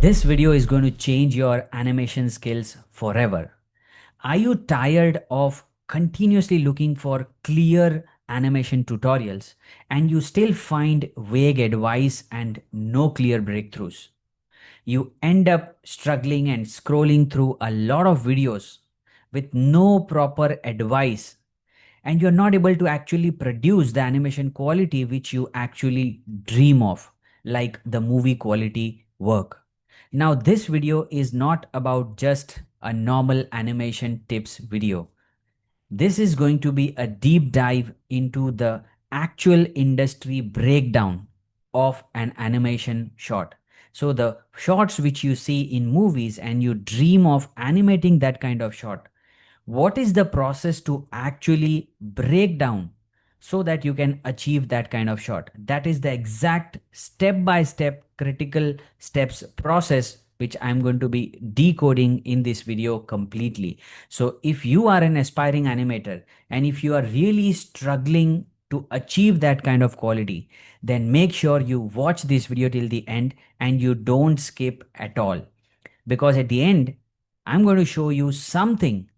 This video is going to change your animation skills forever. Are you tired of continuously looking for clear animation tutorials and you still find vague advice and no clear breakthroughs? You end up struggling and scrolling through a lot of videos with no proper advice, and you're not able to actually produce the animation quality which you actually dream of, like the movie quality work. Now, this video is not about just a normal animation tips video. This is going to be a deep dive into the actual industry breakdown of an animation short. So, the shots which you see in movies and you dream of animating that kind of shot, what is the process to actually break down so that you can achieve that kind of shot? That is the exact step by step critical steps process which I'm going to be decoding in this video completely. So if you are an aspiring animator and if you are really struggling to achieve that kind of quality, then make sure you watch this video till the end and you don't skip at all, because at the end I'm going to show you something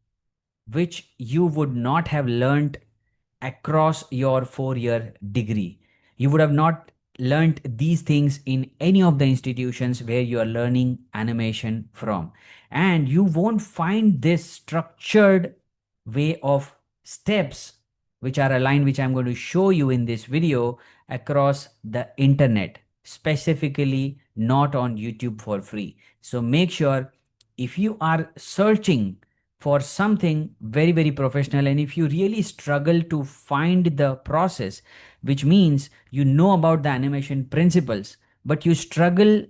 which you would not have learned across your 4 year degree. You would have not learned these things in any of the institutions where you are learning animation from. And you won't find this structured way of steps which are aligned, which I'm going to show you in this video, across the internet, specifically not on YouTube for free. So make sure, if you are searching for something very, very professional, and if you really struggle to find the process, which means you know about the animation principles, but you struggle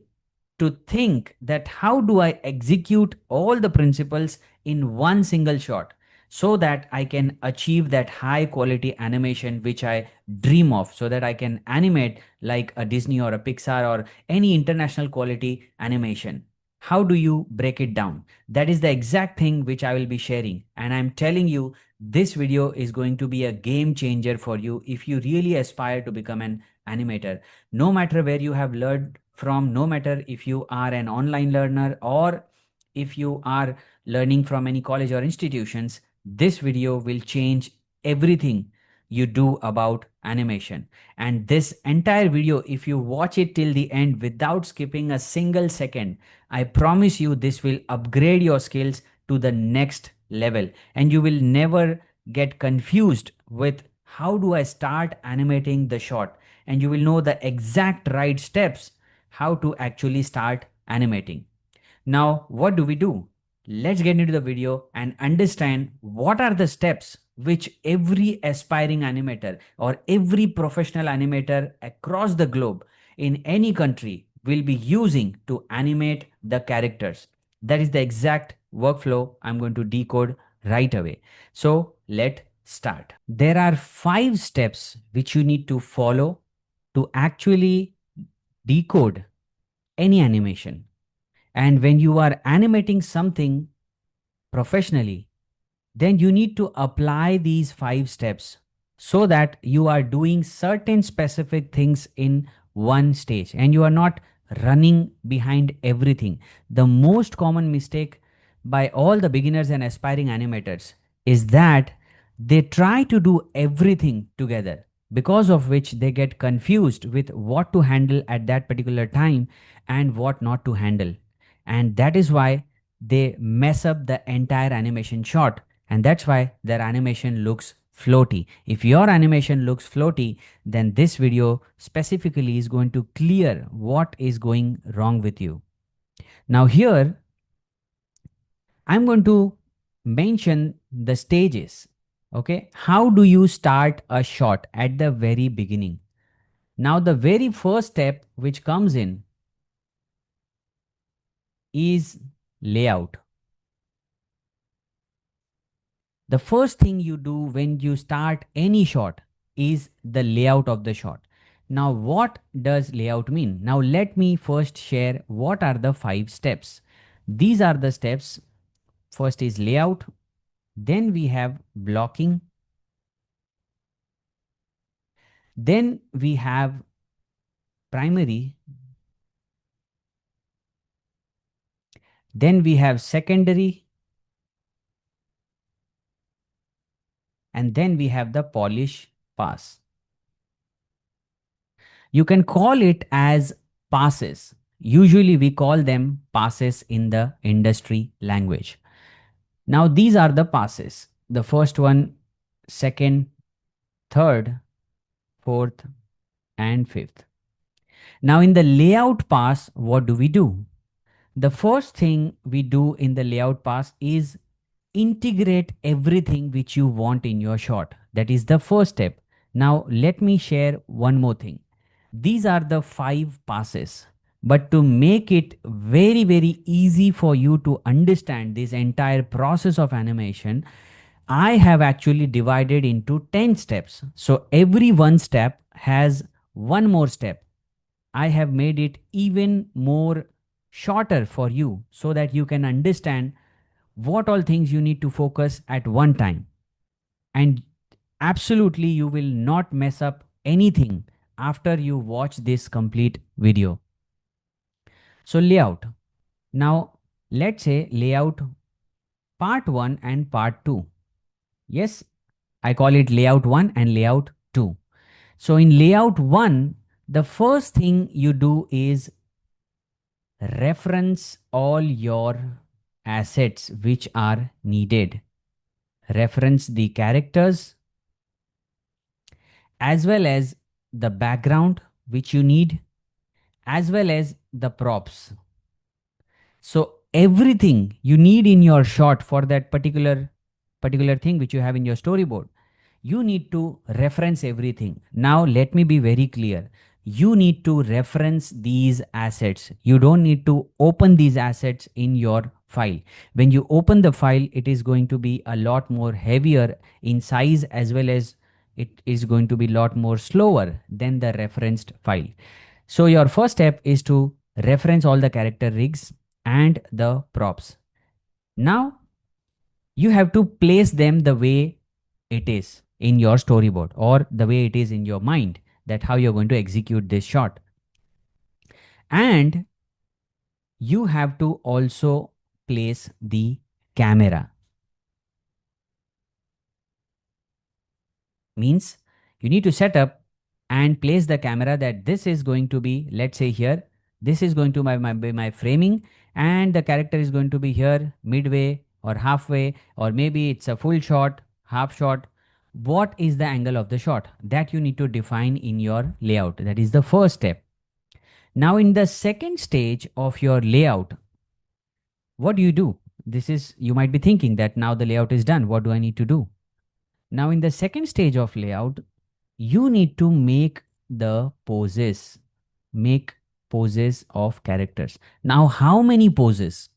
to think that how do I execute all the principles in one single shot so that I can achieve that high quality animation which I dream of, so that I can animate like a Disney or a Pixar or any international quality animation. How do you break it down? That is the exact thing which I will be sharing. And I'm telling you, this video is going to be a game changer for you if you really aspire to become an animator. No matter where you have learned from, no matter if you are an online learner or if you are learning from any college or institutions, this video will change everything you do about animation. And this entire video, if you watch it till the end without skipping a single second, I promise you this will upgrade your skills to the next level, and you will never get confused with how do I start animating the shot, and you will know the exact right steps how to actually start animating. Now, what do we do? Let's get into the video and understand what are the steps which every aspiring animator or every professional animator across the globe in any country will be using to animate the characters. That is the exact workflow I'm going to decode right away. So, let's start. There are 5 steps which you need to follow to actually decode any animation. And when you are animating something professionally, then you need to apply these 5 steps so that you are doing certain specific things in one stage and you are not running behind everything. The most common mistake by all the beginners and aspiring animators is that they try to do everything together, because of which they get confused with what to handle at that particular time and what not to handle. And that is why they mess up the entire animation shot, and that's why their animation looks floaty. If your animation looks floaty, then this video specifically is going to clear what is going wrong with you. Now here I'm going to mention the stages. Okay, how do you start a shot at the very beginning? Now the very first step which comes in is layout. The first thing you do when you start any shot is the layout of the shot. Now, what does layout mean? Now, let me first share what are the 5 steps. These are the steps. First is layout, then we have blocking, then we have primary, Then we have secondary, and then we have the polish pass. You can call it as passes. Usually we call them passes in the industry language. Now these are the passes. The first one, second, third, fourth, and fifth. Now in the layout pass, what do we do? The first thing we do in the layout pass is integrate everything which you want in your shot. That is the first step. Now let me share one more thing. These are the 5 passes. But to make it very, very easy for you to understand this entire process of animation, I have actually divided into 10 steps. So every one step has one more step. I have made it even more shorter for you so that you can understand what all things you need to focus at one time. And absolutely, you will not mess up anything after you watch this complete video. So, layout. Now, let's say layout part 1 and part 2. Yes, I call it layout 1 and layout 2. So, in layout 1, the first thing you do is reference all your assets which are needed. Reference the characters as well as the background which you need, as well as the props. So everything you need in your shot for that particular thing which you have in your storyboard, you need to reference everything. Now let me be very clear. You need to reference these assets. You don't need to open these assets in your file. When you open the file, it is going to be a lot more heavier in size, as well as it is going to be a lot more slower than the referenced file. So your first step is to reference all the character rigs and the props. Now you have to place them the way it is in your storyboard, or the way it is in your mind, that how you're going to execute this shot. And you have to also place the camera. Means you need to set up and place the camera, that this is going to be, let's say here, this is going to be my framing, and the character is going to be here midway or halfway, or maybe it's a full shot, half shot. What is the angle of the shot? That you need to define in your layout. That is the first step. Now in the second stage of your layout, what do you do? This is, you might be thinking that now the layout is done, what do I need to do? Now in the second stage of layout, you need to make the poses, make poses of characters. Now how many poses?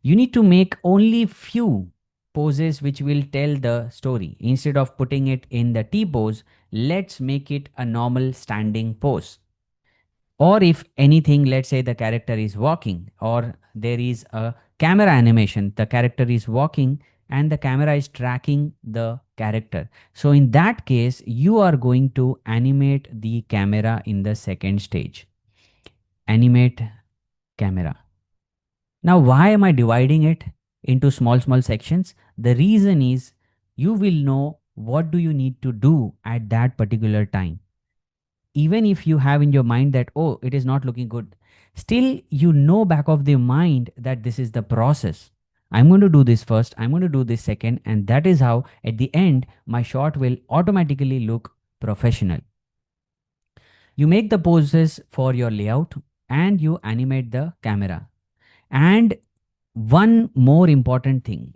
You need to make only few poses which will tell the story. Instead of putting it in the T pose, let's make it a normal standing pose. Or if anything, let's say the character is walking, or there is a camera animation, the character is walking and the camera is tracking the character. So in that case, you are going to animate the camera in the second stage. Animate camera. Now, why am I dividing it into small sections? The reason is you will know what do you need to do at that particular time. Even if you have in your mind that, oh, it is not looking good, still you know back of the mind that this is the process. I'm going to do this first, I'm going to do this second, and that is how at the end my shot will automatically look professional. You make the poses for your layout and you animate the camera. And one more important thing,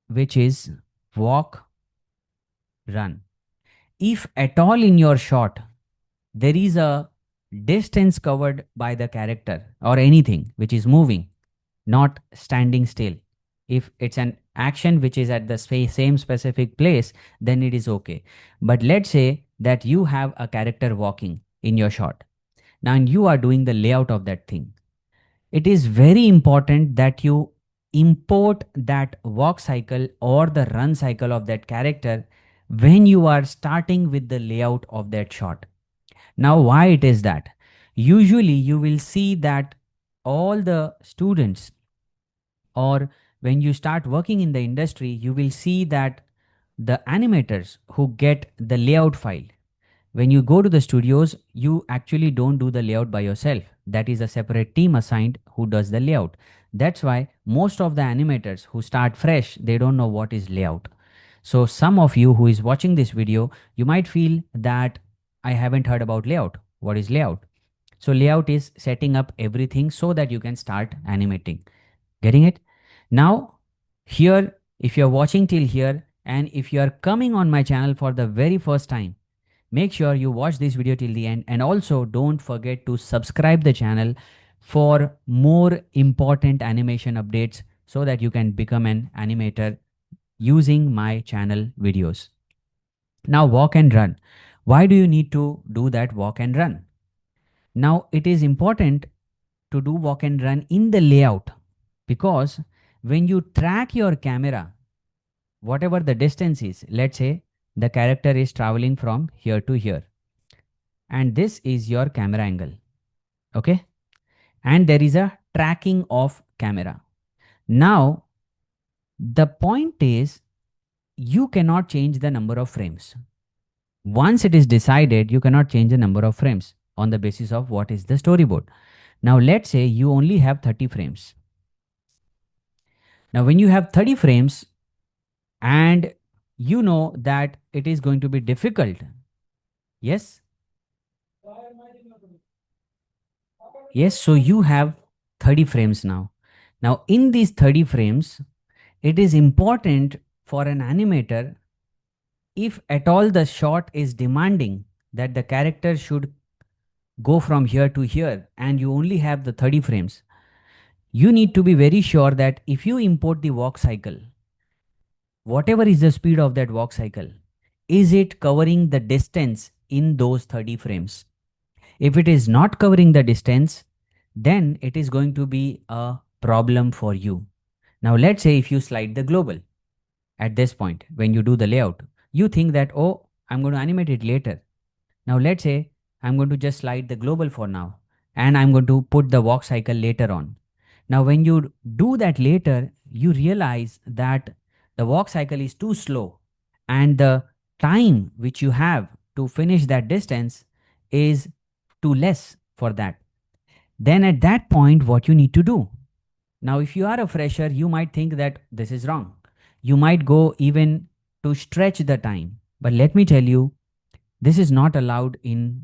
which is walk, run. If at all in your shot there is a distance covered by the character or anything which is moving, not standing still. If it's an action which is at the same specific place, then it is okay. But let's say that you have a character walking in your shot. Now you are doing the layout of that thing. It is very important that you import that walk cycle or the run cycle of that character when you are starting with the layout of that shot. Now, why it is that? Usually you will see that all the students, or when you start working in the industry, you will see that the animators who get the layout file, when you go to the studios, you actually don't do the layout by yourself. That is a separate team assigned who does the layout. That's why most of the animators who start fresh, they don't know what is layout. So some of you who is watching this video, you might feel that I haven't heard about layout. What is layout? So layout is setting up everything so that you can start animating. Getting it? Now, here, if you're watching till here and if you are coming on my channel for the very first time, make sure you watch this video till the end, and also don't forget to subscribe the channel for more important animation updates so that you can become an animator using my channel videos. Now walk and run. Why do you need to do that walk and run? Now it is important to do walk and run in the layout, because when you track your camera, whatever the distance is, let's say the character is traveling from here to here, and this is your camera angle, okay, and there is a tracking of camera. Now the point is, you cannot change the number of frames. Once it is decided, you cannot change the number of frames on the basis of what is the storyboard. Now let's say you only have 30 frames. Now when you have 30 frames and you know that it is going to be difficult, yes, yes, so you have 30 frames now. Now in these 30 frames, it is important for an animator, if at all the shot is demanding that the character should go from here to here and you only have the 30 frames, you need to be very sure that if you import the walk cycle, whatever is the speed of that walk cycle, is it covering the distance in those 30 frames? If it is not covering the distance, then it is going to be a problem for you. Now let's say if you slide the global at this point, when you do the layout, you think that, oh, I'm going to animate it later. Now let's say I'm going to just slide the global for now and I'm going to put the walk cycle later on. Now when you do that later, you realize that the walk cycle is too slow and the time which you have to finish that distance is too less for that. Then at that point, what you need to do? Now if you are a fresher, you might think that this is wrong. You might go even to stretch the time. But let me tell you, this is not allowed in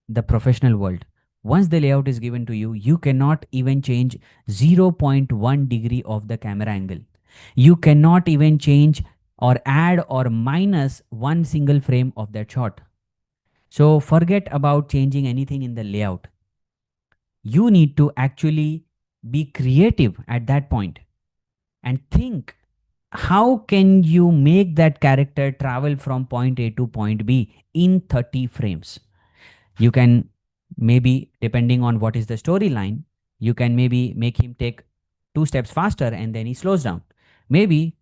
the professional world. Once the layout is given to you, you cannot even change 0.1 degree of the camera angle. You cannot even change or add or minus one single frame of that shot. So forget about changing anything in the layout. You need to actually be creative at that point and think, how can you make that character travel from point A to point B in 30 frames? You can maybe, depending on what is the storyline, you can maybe make him take 2 steps faster and then he slows down. Maybe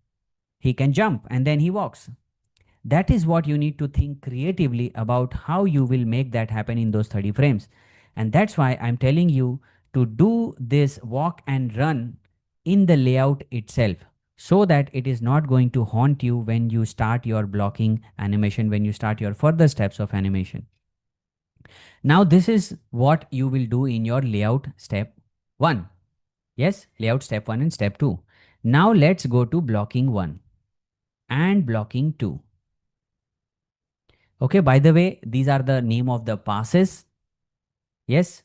he can jump and then he walks. That is what you need to think creatively about, how you will make that happen in those 30 frames. And that's why I'm telling you to do this walk and run in the layout itself, so that it is not going to haunt you when you start your blocking animation, when you start your further steps of animation. Now this is what you will do in your layout step 1. Yes, layout step 1 and step 2. Now let's go to blocking 1 and blocking 2. Okay, by the way, these are the name of the passes. Yes,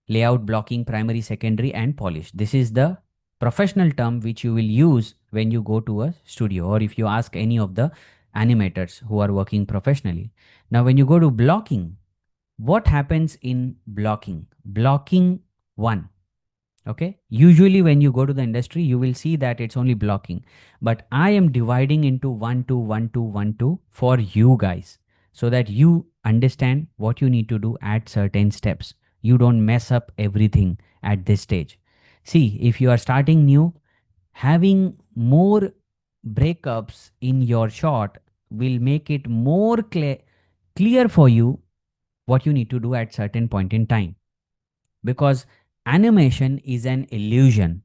layout, blocking, primary, secondary, and polish. This is the professional term which you will use when you go to a studio, or if you ask any of the animators who are working professionally. Now when you go to blocking, what happens in blocking? Blocking 1. Okay, usually when you go to the industry, you will see that it's only blocking, but I am dividing into 1 2 1 2 1 2 for you guys, so that you understand what you need to do at certain steps. You don't mess up everything at this stage. See, if you are starting new, having more breakups in your shot will make it more clear for you what you need to do at certain point in time. Because Animation is an illusion.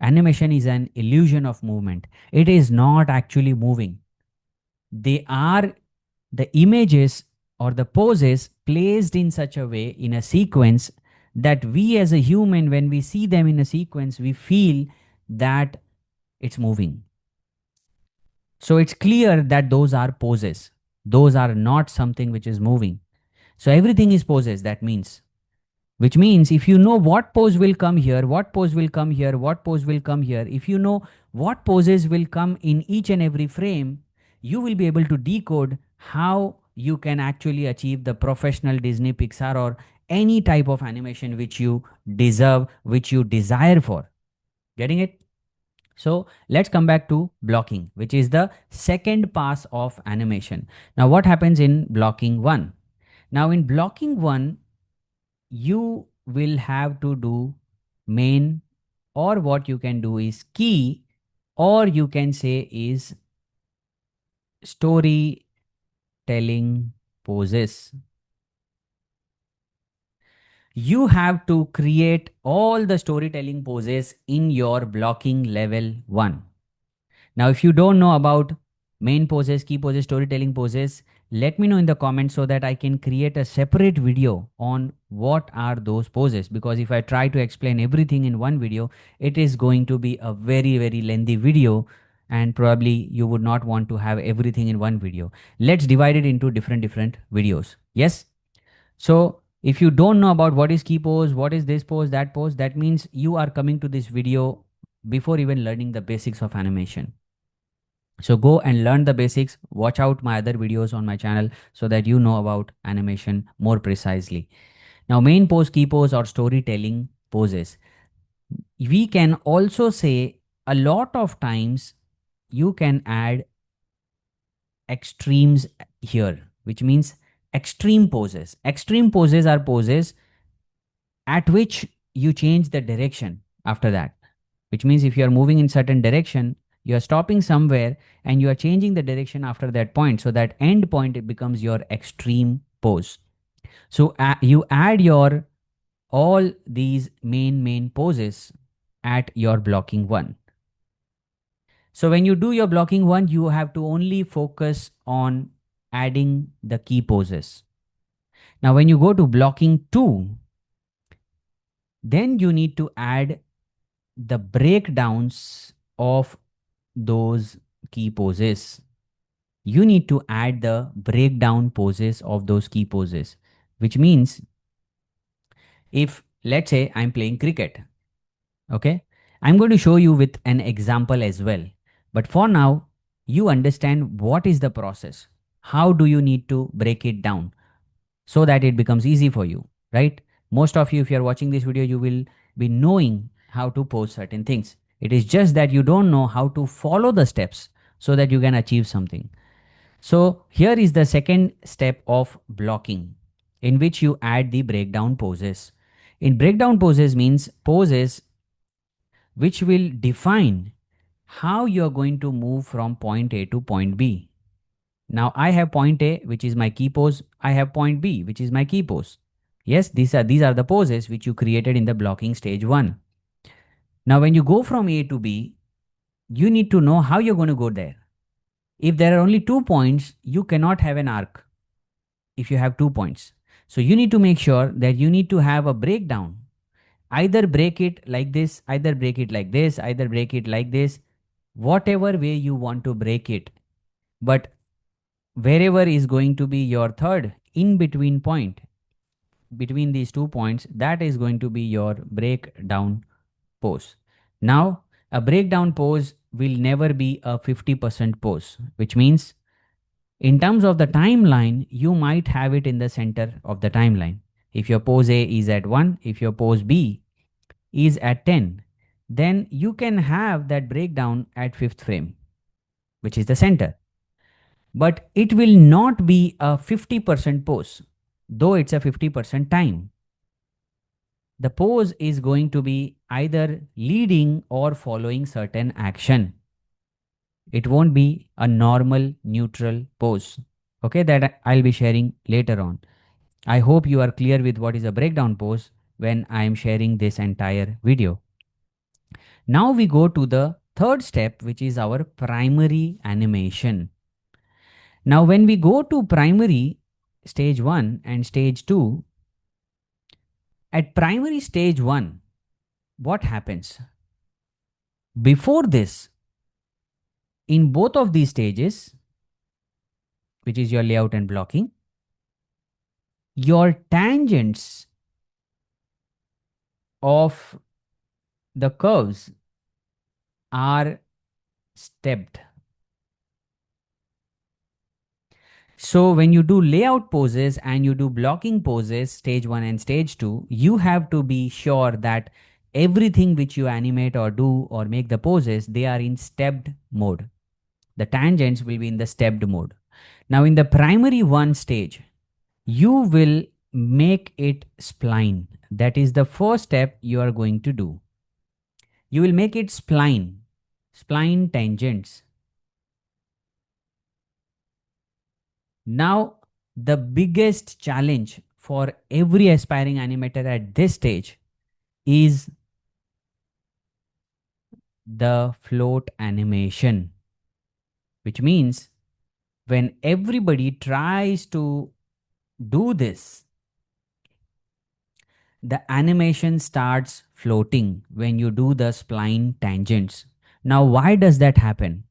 Animation is an illusion of movement. It is not actually moving. They are the images or the poses placed in such a way in a sequence that we as a human, when we see them in a sequence, we feel that it's moving. So it's clear that those are poses. Those are not something which is moving. So everything is poses, that means. Which means if you know what pose will come here, what pose will come here, what pose will come here, if you know what poses will come in each and every frame, you will be able to decode how you can actually achieve the professional Disney, Pixar, or any type of animation which you deserve, which you desire for. Getting it? So let's come back to blocking, which is the second pass of animation. Now, what happens in blocking one? Now, in blocking one, you will have to do main, or what you can do is key, or you can say is storytelling poses. You have to create all the storytelling poses in your blocking level 1. Now, if you don't know about main poses, key poses, storytelling poses, let me know in the comments so that I can create a separate video on what are those poses. Because if I try to explain everything in one video, it is going to be a very, very lengthy video, and probably you would not want to have everything in one video. Let's divide it into different videos. Yes. So if you don't know about what is key pose, what is this pose, that means you are coming to this video before even learning the basics of animation. So go and learn the basics. Watch out my other videos on my channel so that you know about animation more precisely. Now, main pose, key pose, or storytelling poses. We can also say a lot of times you can add extremes here, which means extreme poses. Extreme poses are poses at which you change the direction after that, which means if you are moving in certain direction, you are stopping somewhere and you are changing the direction after that point, so that end point it becomes your extreme pose. So you add your all these main poses at your blocking one. So when you do your blocking one, you have to only focus on adding the key poses. Now when you go to blocking two, then you need to add the breakdowns of those key poses. You need to add the breakdown poses of those key poses, which means if let's say I'm playing cricket, okay, I'm going to show you with an example as well. But for now, you understand what is the process. How do you need to break it down so that it becomes easy for you, right? Most of you, if you're watching this video, you will be knowing how to pose certain things. It is just that you don't know how to follow the steps so that you can achieve something. So here is the second step of blocking, in which you add the breakdown poses. In breakdown poses means poses which will define how you are going to move from point A to point B. Now I have point A, which is my key pose. I have point B, which is my key pose. Yes, these are the poses which you created in the blocking stage 1. Now when you go from A to B, you need to know how you're going to go there. If there are only 2 points, you cannot have an arc if you have 2 points. So you need to make sure that you need to have a breakdown. Either break it like this, either break it like this, either break it like this, whatever way you want to break it. But wherever is going to be your third in between point, between these 2 points, that is going to be your breakdown pose. Now, a breakdown pose will never be a 50% pose, which means in terms of the timeline, you might have it in the center of the timeline. If your pose A is at 1, if your pose B is at 10, then you can have that breakdown at 5th frame, which is the center. But it will not be a 50% pose, though it's a 50% time. The pose is going to be either leading or following certain action. It won't be a normal neutral pose. Okay, that I'll be sharing later on. I hope you are clear with what is a breakdown pose. when I am sharing this entire video. Now we go to the third step, which is our primary animation. Now, when we go to primary stage 1 and stage 2, at primary stage 1, what happens? Before this, in both of these stages, which is your layout and blocking, your tangents of the curves are stepped. So when you do layout poses and you do blocking poses, stage 1 and stage 2, you have to be sure that everything which you animate or do or make the poses, they are in stepped mode. The tangents will be in the stepped mode. Now in the primary 1 stage, you will make it spline. That is the first step you are going to do. You will make it spline tangents. Now, the biggest challenge for every aspiring animator at this stage is the float animation, which means when everybody tries to do this, the animation starts floating when you do the spline tangents. Now, why does that happen?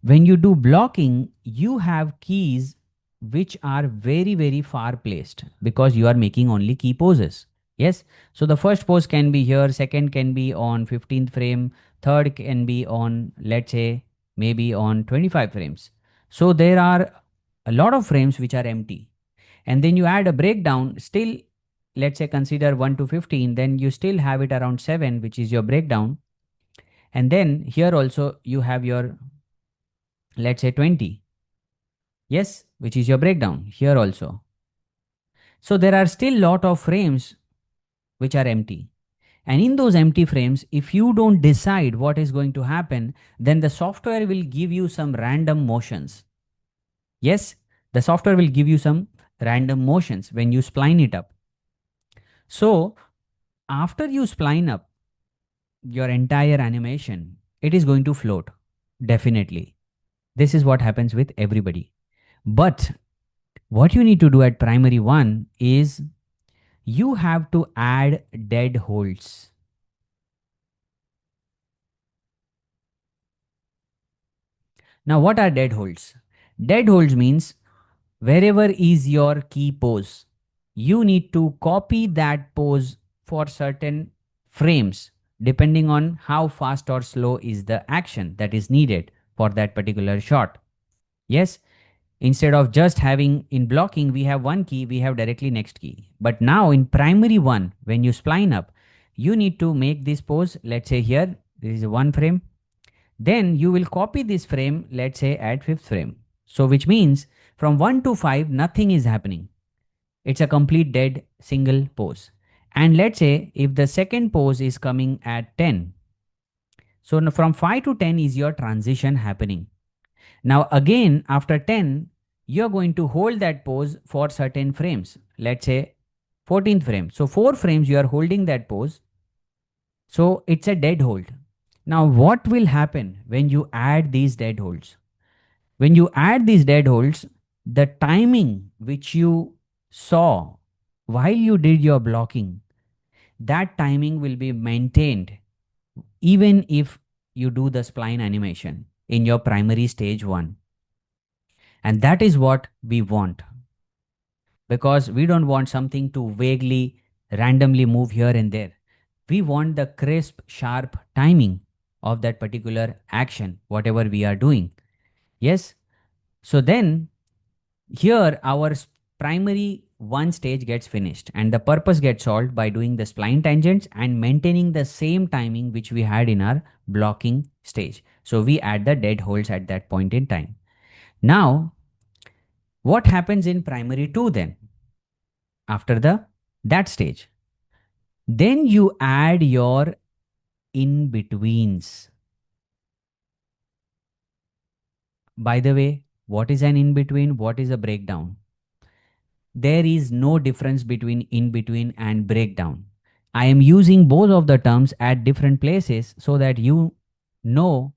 When you do blocking, you have keys which are very, very far placed because you are making only key poses. Yes. So the first pose can be here, second can be on 15th frame, third can be on, let's say, maybe on 25 frames. So there are a lot of frames which are empty. And then you add a breakdown, still, let's say, consider 1 to 15, then you still have it around 7, which is your breakdown. And then here also you have your, let's say, 20. Yes, which is your breakdown here also. So there are still lot of frames which are empty. And in those empty frames, if you don't decide what is going to happen, then the software will give you some random motions. Yes, the software will give you some random motions when you spline it up. So after you spline up your entire animation, it is going to float. Definitely. This is what happens with everybody. But what you need to do at primary 1 is you have to add dead holds. Now, what are dead holds? Dead holds means wherever is your key pose, you need to copy that pose for certain frames depending on how fast or slow is the action that is needed for that particular shot. Yes, instead of just having in blocking, we have one key, we have directly next key. But now in primary 1, when you spline up, you need to make this pose. Let's say here, this is one frame. Then you will copy this frame, let's say at 5th frame. So which means from 1 to 5, nothing is happening. It's a complete dead single pose. And let's say if the second pose is coming at 10. So from 5 to 10 is your transition happening. Now again, after 10, you're going to hold that pose for certain frames. Let's say 14th frame. So 4 frames you are holding that pose. So it's a dead hold. Now what will happen when you add these dead holds? When you add these dead holds, the timing which you saw while you did your blocking, that timing will be maintained even if you do the spline animation in your primary stage 1. And that is what we want, because we don't want something to vaguely, randomly move here and there. We want the crisp, sharp timing of that particular action, whatever we are doing. Yes. So then here our primary 1 stage gets finished and the purpose gets solved by doing the spline tangents and maintaining the same timing which we had in our blocking stage. So we add the dead holds at that point in time. Now, what happens in primary 2 then? After that stage, then you add your in betweens. By the way, what is an in between? What is a breakdown? There is no difference between in between and breakdown. I am using both of the terms at different places so that you know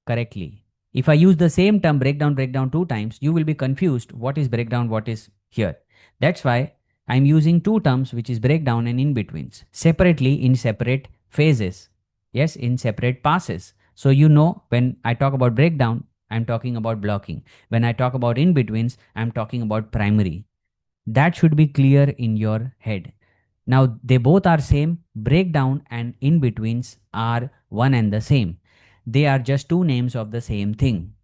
correctly. If I use the same term breakdown two times, you will be confused what is breakdown, what is here. That's why I'm using two terms, which is breakdown and in betweens, separately in separate phases. Yes, in separate passes. So you know when I talk about breakdown, I'm talking about blocking. When I talk about in betweens, I'm talking about primary. That should be clear in your head. Now they both are same. Breakdown and in betweens are one and the same. They are just two names of the same thing.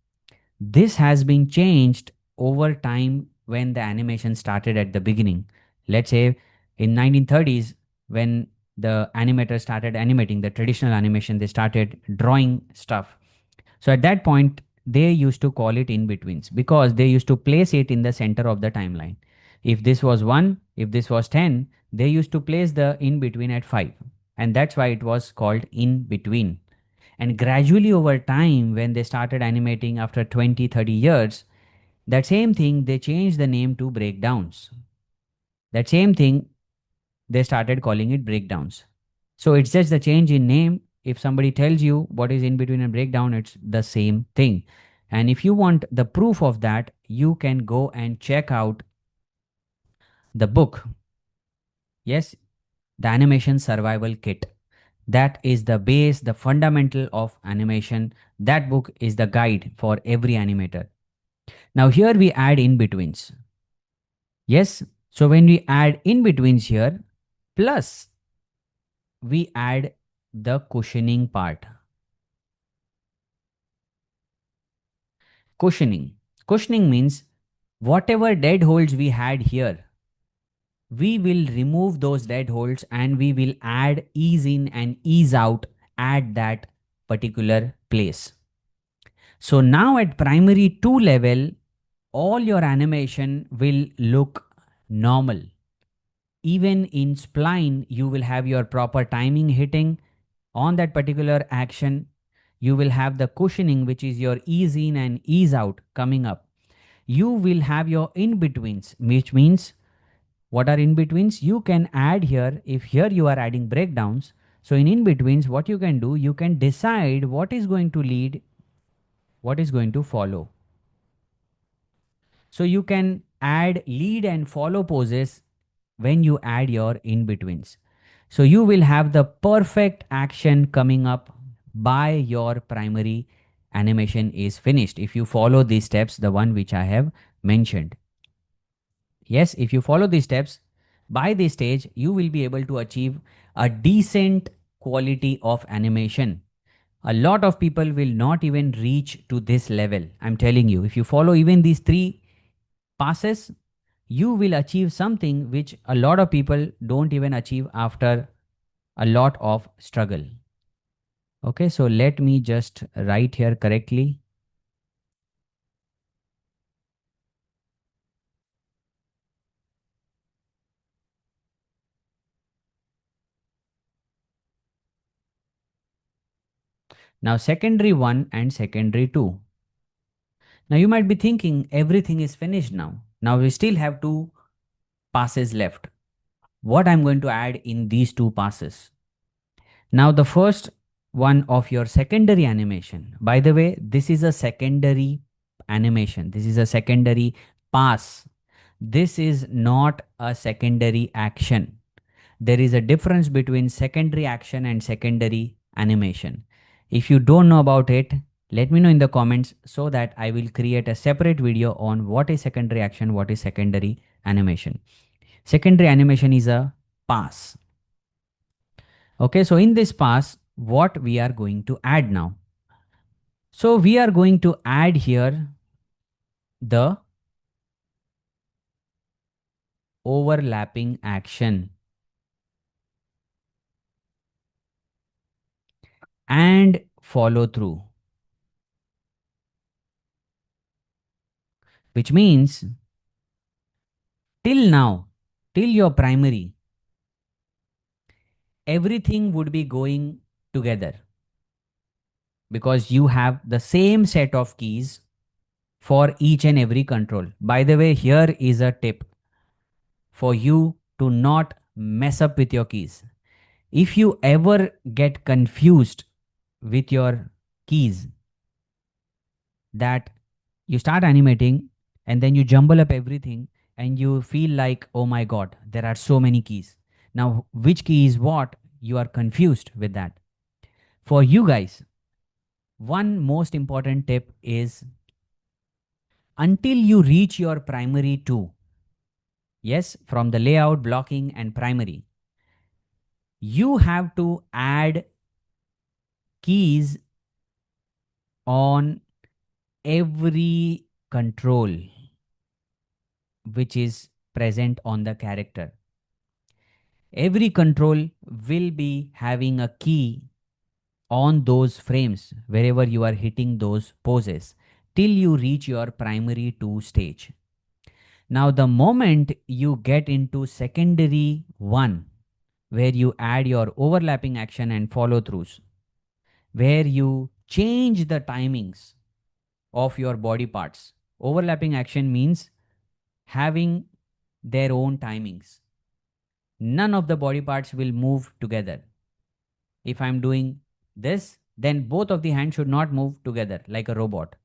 This has been changed over time when the animation started at the beginning. Let's say in 1930s when the animators started animating the traditional animation, they started drawing stuff. So at that point, they used to call it in betweens because they used to place it in the center of the timeline. If this was 1, if this was 10, they used to place the in between at 5. And that's why it was called in between. And gradually over time, when they started animating after 20, 30 years, that same thing, they changed the name to breakdowns. That same thing, they started calling it breakdowns. So it's just the change in name. If somebody tells you what is in between and breakdown, it's the same thing. And if you want the proof of that, you can go and check out the book. Yes, the Animation Survival Kit. That is the base, the fundamental of animation. That book is the guide for every animator. Now, here we add in betweens. Yes, so when we add in betweens here, plus we add the cushioning part. Cushioning. Cushioning means whatever dead holes we had here, we will remove those dead holes and we will add ease in and ease out at that particular place. So now at primary 2 level, all your animation will look normal. Even in spline, you will have your proper timing hitting on that particular action. You will have the cushioning, which is your ease in and ease out coming up. You will have your in betweens, which means what are in betweens? You can add here, if here you are adding breakdowns. So in betweens, what you can do, you can decide what is going to lead, what is going to follow. So you can add lead and follow poses when you add your in betweens. So you will have the perfect action coming up by your primary animation is finished. If you follow these steps, the one which I have mentioned. Yes, if you follow these steps, by this stage, you will be able to achieve a decent quality of animation. A lot of people will not even reach to this level. I'm telling you, if you follow even these three passes, you will achieve something which a lot of people don't even achieve after a lot of struggle. Okay, so let me just write here correctly. Now, secondary 1 and secondary 2. Now, you might be thinking everything is finished now. Now, we still have two passes left. What I'm going to add in these two passes? Now, the first one of your secondary animation. By the way, this is a secondary animation. This is a secondary pass. This is not a secondary action. There is a difference between secondary action and secondary animation. If you don't know about it, let me know in the comments so that I will create a separate video on what is secondary action, what is secondary animation. Secondary animation is a pass. Okay, so in this pass, what we are going to add now? So we are going to add here the overlapping action and follow through, which means till now, till your primary, everything would be going together because you have the same set of keys for each and every control. By the way, here is a tip for you to not mess up with your keys. If you ever get confused with your keys, that you start animating and then you jumble up everything and you feel like, oh my god, there are so many keys. Now, which key is what? You are confused with that. For you guys, one most important tip is until you reach your primary two, yes, from the layout, blocking, and primary, you have to add keys on every control which is present on the character. Every control will be having a key on those frames wherever you are hitting those poses till you reach your primary two stage. Now, the moment you get into secondary one, where you add your overlapping action and follow throughs, where you change the timings of your body parts. Overlapping action means having their own timings. None of the body parts will move together. If I'm doing this, then both of the hands should not move together like a robot.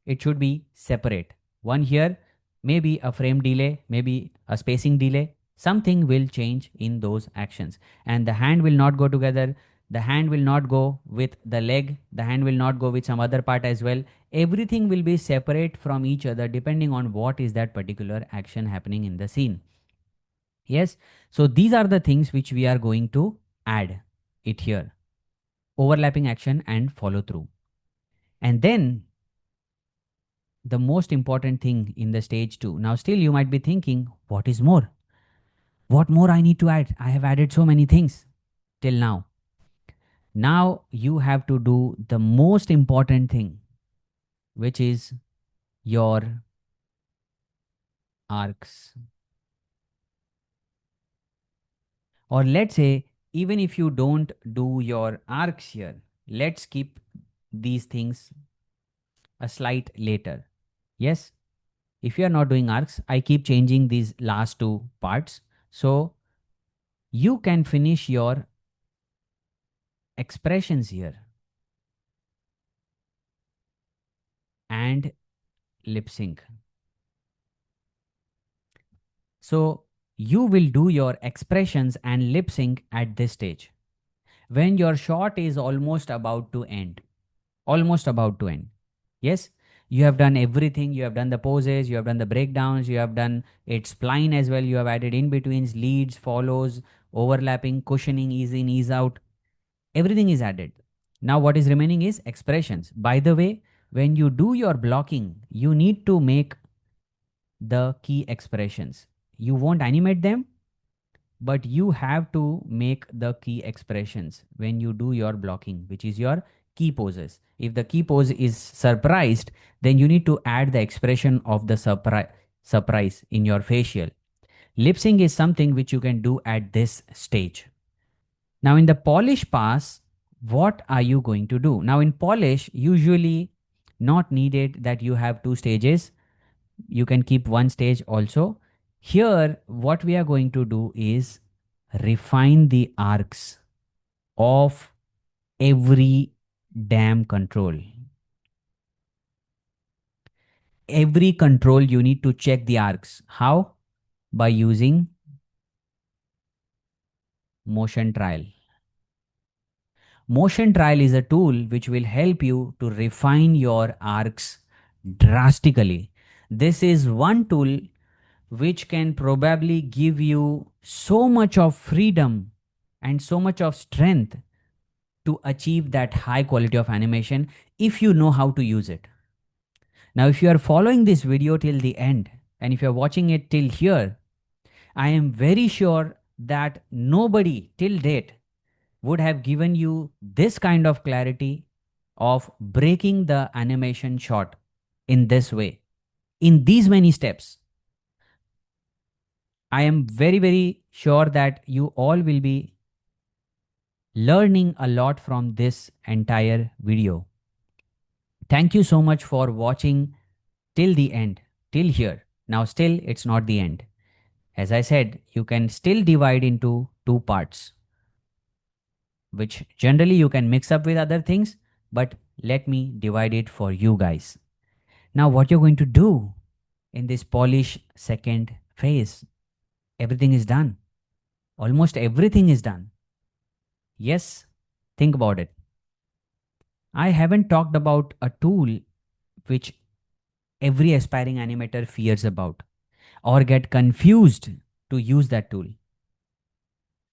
It should be separate. One here, maybe a frame delay, maybe a spacing delay. Something will change in those actions. And the hand will not go together. The hand will not go with the leg. The hand will not go with some other part as well. Everything will be separate from each other depending on what is that particular action happening in the scene. Yes. So these are the things which we are going to add it here. Overlapping action and follow through. And then the most important thing in the stage two. Now, still you might be thinking, what is more? What more I need to add? I have added so many things till now. Now you have to do the most important thing, which is your arcs. Or let's say, even if you don't do your arcs here, let's keep these things a slight later. Yes, if you are not doing arcs, I keep changing these last two parts. So you can finish your expressions here and lip sync. So you will do your expressions and lip sync at this stage when your shot is almost about to end. Almost about to end. Yes, you have done everything. You have done the poses, you have done the breakdowns, you have done its spline as well. You have added in betweens, leads, follows, overlapping, cushioning, ease in, ease out. Everything is added. Now, what is remaining is expressions. By the way, when you do your blocking, you need to make the key expressions. You won't animate them, but you have to make the key expressions when you do your blocking, which is your key poses. If the key pose is surprised, then you need to add the expression of the surprise in your facial. Lip sync is something which you can do at this stage. Now, in the polish pass, what are you going to do? Now, in polish, usually not needed that you have two stages. You can keep one stage also. Here, what we are going to do is refine the arcs of every damn control. Every control you need to check the arcs. How? By using motion trial. Motion trial is a tool which will help you to refine your arcs drastically. This is one tool which can probably give you so much of freedom and so much of strength to achieve that high quality of animation if you know how to use it. Now, if you are following this video till the end and if you're watching it till here, I am very sure that nobody till date would have given you this kind of clarity of breaking the animation shot in this way, in these many steps. I am very, very sure that you all will be learning a lot from this entire video. Thank you so much for watching till the end, till here. Now, still, it's not the end. As I said, you can still divide into two parts, which generally you can mix up with other things, but let me divide it for you guys. Now, what you're going to do in this polish second phase, everything is done. Almost everything is done. Yes, think about it. I haven't talked about a tool which every aspiring animator fears about or get confused to use that tool.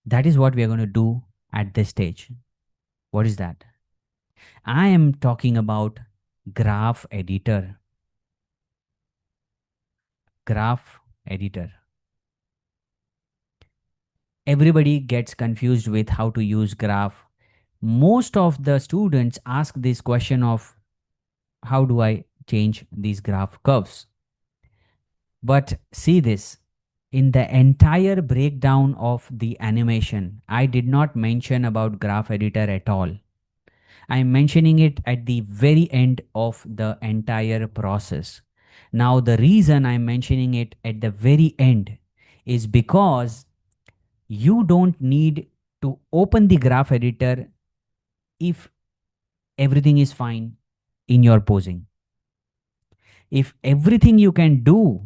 That is what we are going to do at this stage. What is that? I am talking about graph editor. Graph editor. Everybody gets confused with how to use graph. Most of the students ask this question of how do I change these graph curves? But see this, in the entire breakdown of the animation, I did not mention about graph editor at all. I'm mentioning it at the very end of the entire process. Now, the reason I'm mentioning it at the very end is because you don't need to open the graph editor if everything is fine in your posing. If everything you can do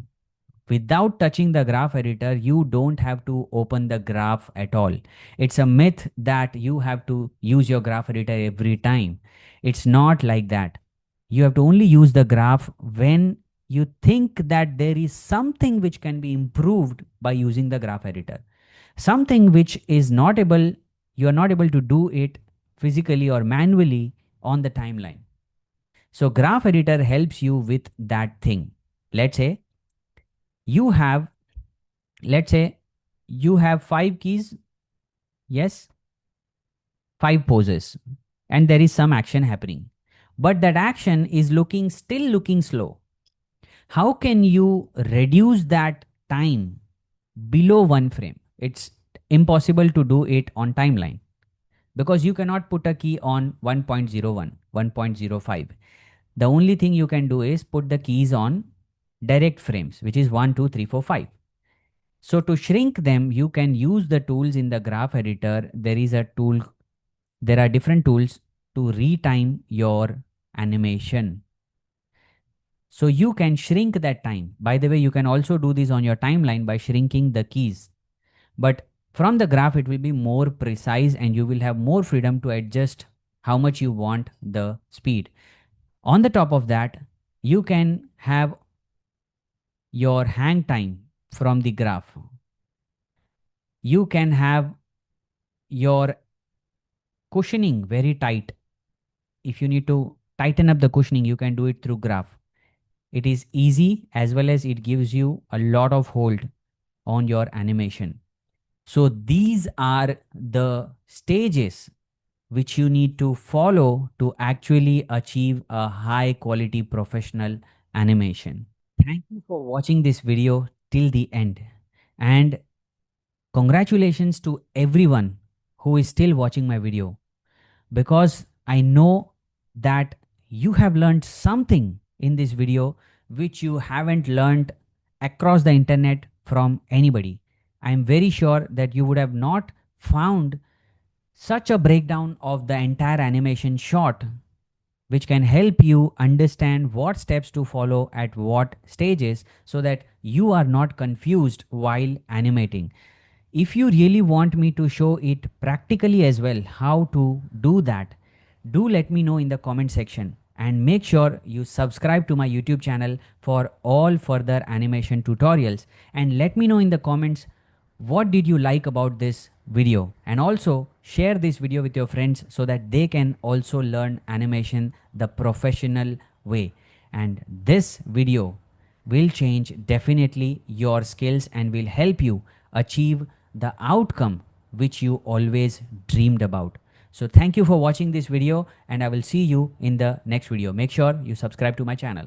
without touching the graph editor, you don't have to open the graph at all. It's a myth that you have to use your graph editor every time. It's not like that. You have to only use the graph when you think that there is something which can be improved by using the graph editor. Something which is not able, you are not able to do it physically or manually on the timeline. So graph editor helps you with that thing. Let's say you have, let's say you have 5 keys, yes, 5 poses, and there is some action happening. But that action is still looking slow. How can you reduce that time below 1 frame? It's impossible to do it on timeline because you cannot put a key on 1.01, 1.05. The only thing you can do is put the keys on direct frames, which is 1, 2, 3, 4, 5. So to shrink them, you can use the tools in the graph editor. There are different tools to retime your animation. So you can shrink that time. By the way, you can also do this on your timeline by shrinking the keys. But from the graph, it will be more precise and you will have more freedom to adjust how much you want the speed. On the top of that, you can have your hang time from the graph. You can have your cushioning very tight. If you need to tighten up the cushioning, you can do it through graph. It is easy as well as it gives you a lot of hold on your animation. So these are the stages which you need to follow to actually achieve a high quality professional animation. Thank you for watching this video till the end. And congratulations to everyone who is still watching my video, because I know that you have learned something in this video which you haven't learned across the internet from anybody. I am very sure that you would have not found such a breakdown of the entire animation shot which can help you understand what steps to follow at what stages so that you are not confused while animating. If you really want me to show it practically as well, how to do that, do let me know in the comment section, and make sure you subscribe to my YouTube channel for all further animation tutorials, and let me know in the comments what did you like about this video, and also share this video with your friends so that they can also learn animation the professional way. And this video will change definitely your skills and will help you achieve the outcome which you always dreamed about. So thank you for watching this video, and I will see you in the next video. Make sure you subscribe to my channel.